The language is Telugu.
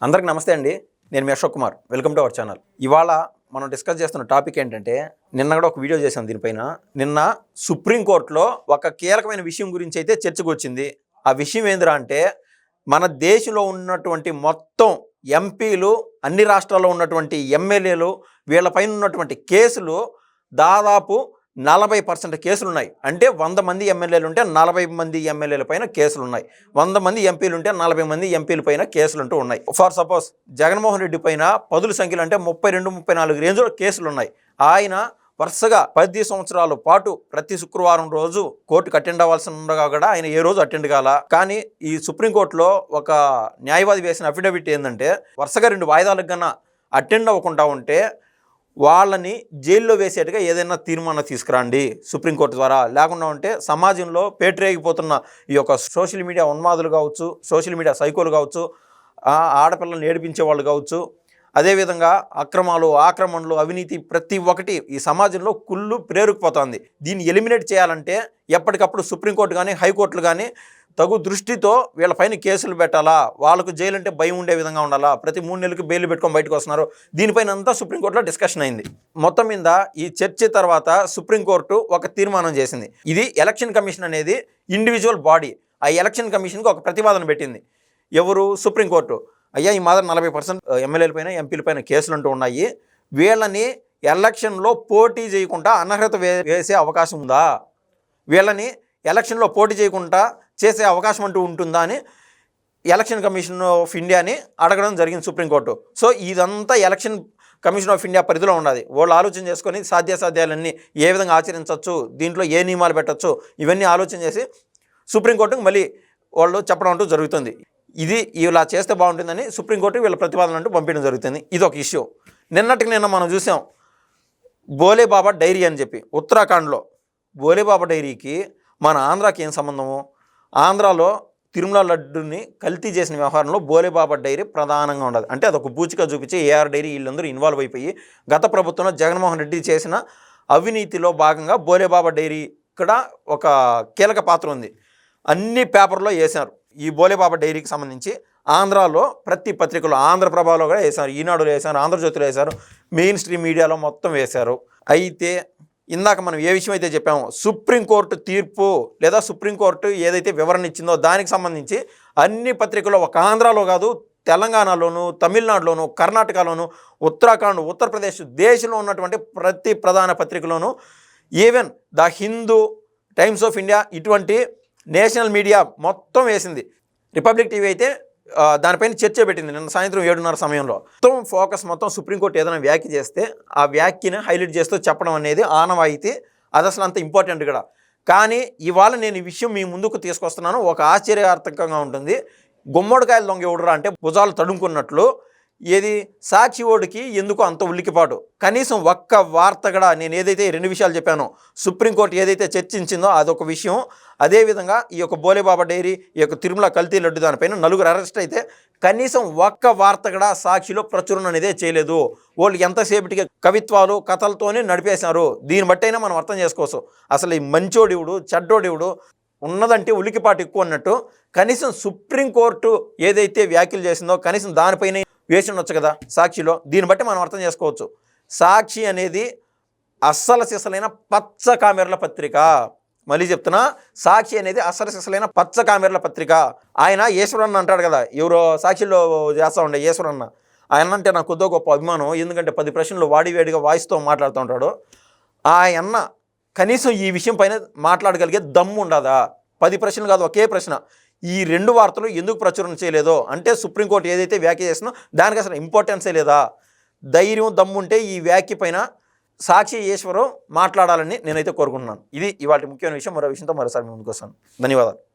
అందరికి నమస్తే అండి. నేను మీ Ashok Kumar. Welcome to our channel. ఇవాళ మనం డిస్కస్ చేస్తున్న టాపిక్ ఏంటంటే, నిన్న కూడా ఒక వీడియో చేశాం దీనిపైన. నిన్న సుప్రీంకోర్టులో ఒక కీలకమైన విషయం గురించి అయితే చర్చకు వచ్చింది. ఆ విషయం ఏందిరా అంటే, మన దేశంలో ఉన్నటువంటి మొత్తం ఎంపీలు, అన్ని రాష్ట్రాల్లో ఉన్నటువంటి ఎమ్మెల్యేలు, వీళ్ళపైన ఉన్నటువంటి కేసులు దాదాపు 40% కేసులున్నాయి. అంటే 100 మంది ఎమ్మెల్యేలు ఉంటే 40 మంది ఎమ్మెల్యేల పైన కేసులు ఉన్నాయి. 100 మంది ఎంపీలు ఉంటే 40 మంది ఎంపీల పైన కేసులు అంటూ ఉన్నాయి. ఫర్ సపోజ్ జగన్మోహన్ రెడ్డి పైన పదుల సంఖ్యలు అంటే 32-34 రేంజ్లో కేసులు ఉన్నాయి. ఆయన వరుసగా 10 సంవత్సరాల పాటు ప్రతి శుక్రవారం రోజు కోర్టుకు అటెండ్ అవ్వాల్సి ఉండగా కూడా ఆయన ఏ రోజు అటెండ్ కాల. కానీ ఈ సుప్రీంకోర్టులో ఒక న్యాయవాది వేసిన అఫిడవిట్ ఏంటంటే, వరుసగా 2 వాయిదాలకు కన్నా అటెండ్ అవ్వకుండా ఉంటే వాళ్ళని జైల్లో వేసేట్టుగా ఏదైనా తీర్మానం తీసుకురండి సుప్రీంకోర్టు ద్వారా. లేకుండా ఉంటే సమాజంలో పేటరేగిపోతున్న ఈ యొక్క సోషల్ మీడియా ఉన్మాదులు కావచ్చు, సోషల్ మీడియా సైకోలు కావచ్చు, ఆడపిల్లల్ని ఏడిపించే వాళ్ళు కావచ్చు, అదేవిధంగా అక్రమాలు, ఆక్రమణలు, అవినీతి ప్రతి ఒక్కటి ఈ సమాజంలో కుళ్ళు ప్రేరుకుపోతుంది. దీన్ని ఎలిమినేట్ చేయాలంటే ఎప్పటికప్పుడు సుప్రీంకోర్టు కానీ, హైకోర్టులు కానీ తగు దృష్టితో వీళ్ళపైన కేసులు పెట్టాలా, వాళ్ళకు జైలు అంటే భయం ఉండే విధంగా ఉండాలా. ప్రతి 3 నెలలకు బెయిల్ పెట్టుకొని బయటకు వస్తున్నారు. దీనిపైన అంతా సుప్రీంకోర్టులో డిస్కషన్ అయింది. మొత్తం మీద ఈ చర్చ తర్వాత సుప్రీంకోర్టు ఒక తీర్మానం చేసింది. ఇది ఎలక్షన్ కమిషన్ అనేది ఇండివిజువల్ బాడీ. ఆ ఎలక్షన్ కమిషన్కి ఒక ప్రతిపాదన పెట్టింది. ఎవరు? సుప్రీంకోర్టు. అయ్యా, ఈ మాదిరి 40% ఎమ్మెల్యేల పైన, ఎంపీల పైన కేసులు అంటూ ఉన్నాయి. వీళ్ళని ఎలక్షన్లో పోటీ చేయకుండా అనర్హత వేసే అవకాశం ఉందా? వీళ్ళని ఎలక్షన్లో పోటీ చేయకుండా చేసే అవకాశం అంటూ ఉంటుందా అని ఎలక్షన్ కమిషన్ ఆఫ్ ఇండియాని అడగడం జరిగింది సుప్రీంకోర్టు. సో ఇదంతా ఎలక్షన్ కమిషన్ ఆఫ్ ఇండియా పరిధిలో ఉన్నది. వాళ్ళు ఆలోచన చేసుకొని సాధ్యాసాధ్యాలన్నీ ఏ విధంగా ఆచరించవచ్చు, దీంట్లో ఏ నియమాలు పెట్టచ్చు, ఇవన్నీ ఆలోచన చేసి సుప్రీంకోర్టుకు మళ్ళీ వాళ్ళు చెప్పడం అంటూ జరుగుతుంది. ఇది ఇలా చేస్తే బాగుంటుందని సుప్రీంకోర్టు వీళ్ళ ప్రతిపాదన అంటూ పంపించడం జరుగుతుంది. ఇది ఒక ఇష్యూ. నిన్న మనం చూసాం బోలేబాబా డైరీ అని చెప్పి ఉత్తరాఖండ్లో. బోలేబాబా డైరీకి మన ఆంధ్రాకి ఏం సంబంధము? ఆంధ్రాలో తిరుమల లడ్డుని కల్తీ చేసిన వ్యవహారంలో బోలేబాబా డైరీ ప్రధానంగా ఉండదు. అంటే అదొక బూచిగా చూపించి ఏఆర్ డైరీ వీళ్ళందరూ ఇన్వాల్వ్ అయిపోయి గత ప్రభుత్వంలో జగన్మోహన్ రెడ్డి చేసిన అవినీతిలో భాగంగా బోలేబాబా డైరీ ఇక్కడ ఒక కీలక పాత్ర ఉంది. అన్ని పేపర్లో వేశారు ఈ బోలేబాబా డైరీకి సంబంధించి. ఆంధ్రాలో ప్రతి పత్రికలో, ఆంధ్రప్రభలో కూడా వేశారు, ఈనాడులో వేశారు, ఆంధ్రజ్యోతిలో వేశారు, మెయిన్ స్ట్రీమ్ మీడియాలో మొత్తం వేశారు. అయితే ఇందాక మనం ఏ విషయం అయితే చెప్పామో, సుప్రీంకోర్టు తీర్పు లేదా సుప్రీంకోర్టు ఏదైతే వివరణ ఇచ్చిందో దానికి సంబంధించి అన్ని పత్రికల్లో, ఒక ఆంధ్రాలో కాదు, తెలంగాణలోను, తమిళనాడులోను, కర్ణాటకలోను, ఉత్తరాఖండ్, ఉత్తరప్రదేశ్, దేశంలో ఉన్నటువంటి ప్రతి ప్రధాన పత్రికలోను, even the Hindu, Times of India, ఇటువంటి నేషనల్ మీడియా మొత్తం వేసింది. రిపబ్లిక్ టీవీ అయితే దానిపైన చర్చ పెట్టింది నిన్న సాయంత్రం 7:30 సమయంలో. మొత్తం ఫోకస్ మొత్తం సుప్రీంకోర్టు ఏదైనా వ్యాఖ్య చేస్తే ఆ వ్యాఖ్యని హైలైట్ చేస్తూ చెప్పడం అనేది ఆనవాయితీ. అది అసలు అంత ఇంపార్టెంట్ కూడా. కానీ ఇవాళ నేను ఈ విషయం మీ ముందుకు తీసుకొస్తున్నాను. ఒక ఆశ్చర్యార్థకంగా ఉంటుంది. గుమ్మడికాయలు దొంగ ఎవడురా అంటే భుజాలు తడుముకున్నట్లు ఏది సాక్షి ఓడికి ఎందుకు అంత ఉలికిపాటు? కనీసం ఒక్క వార్త కూడా, నేను ఏదైతే 2 విషయాలు చెప్పానో, సుప్రీంకోర్టు ఏదైతే చర్చించిందో అదొక విషయం, అదేవిధంగా ఈ యొక్క బోలేబాబా డైరీ, ఈ యొక్క తిరుమల కల్తీ లడ్డు దానిపైన 4 అరెస్ట్ అయితే కనీసం ఒక్క వార్త కూడా సాక్షిలో ప్రచురణ అనేదే చేయలేదు. వాళ్ళు ఎంతసేపటికి కవిత్వాలు, కథలతోనే నడిపేశారు. దీన్ని బట్టైనా మనం అర్థం చేసుకోవచ్చు అసలు ఈ మంచోడివుడు, చెడ్డోడివుడు, ఉన్నదంటే ఉలికిపాటు ఎక్కువ అన్నట్టు. కనీసం సుప్రీంకోర్టు ఏదైతే వ్యాఖ్యలు చేసిందో కనీసం దానిపైన వేసి ఉండొచ్చు కదా సాక్షిలో. దీన్ని బట్టి మనం అర్థం చేసుకోవచ్చు. సాక్షి అనేది అస్సలు సిసలైన పచ్చ కామెర్ల పత్రిక. మళ్ళీ చెప్తున్నా, సాక్షి అనేది అస్సలు సిసలైన పచ్చ కామెర్ల పత్రిక. ఆయన ఈశ్వరన్న అంటాడు కదా, ఎవరో సాక్షిలో చేస్తూ ఉండే ఈశ్వరన్న, ఆయన అంటే నాకు కొద్దిగా గొప్ప అభిమానం. ఎందుకంటే 10 ప్రశ్నలు వాడివేడిగా వాయిస్తో మాట్లాడుతూ ఉంటాడు. ఆయన కనీసం ఈ విషయం పైన మాట్లాడగలిగే దమ్ము ఉండదా? 10 ప్రశ్నలు కాదు, ఒకే ప్రశ్న. ఈ 2 వార్తలు ఎందుకు ప్రచురణ చేయలేదో అంటే, సుప్రీంకోర్టు ఏదైతే వ్యాఖ్య చేసినో దానికి అసలు ఇంపార్టెన్సే లేదా? ధైర్యం, దమ్ముంటే ఈ వ్యాఖ్య పైన సాక్షి ఈశ్వరం మాట్లాడాలని నేనైతే కోరుకుంటున్నాను. ఇది ఇవాళ ముఖ్యమైన విషయం. మరో విషయంతో మరోసారి ముందుకు వస్తాను. ధన్యవాదాలు.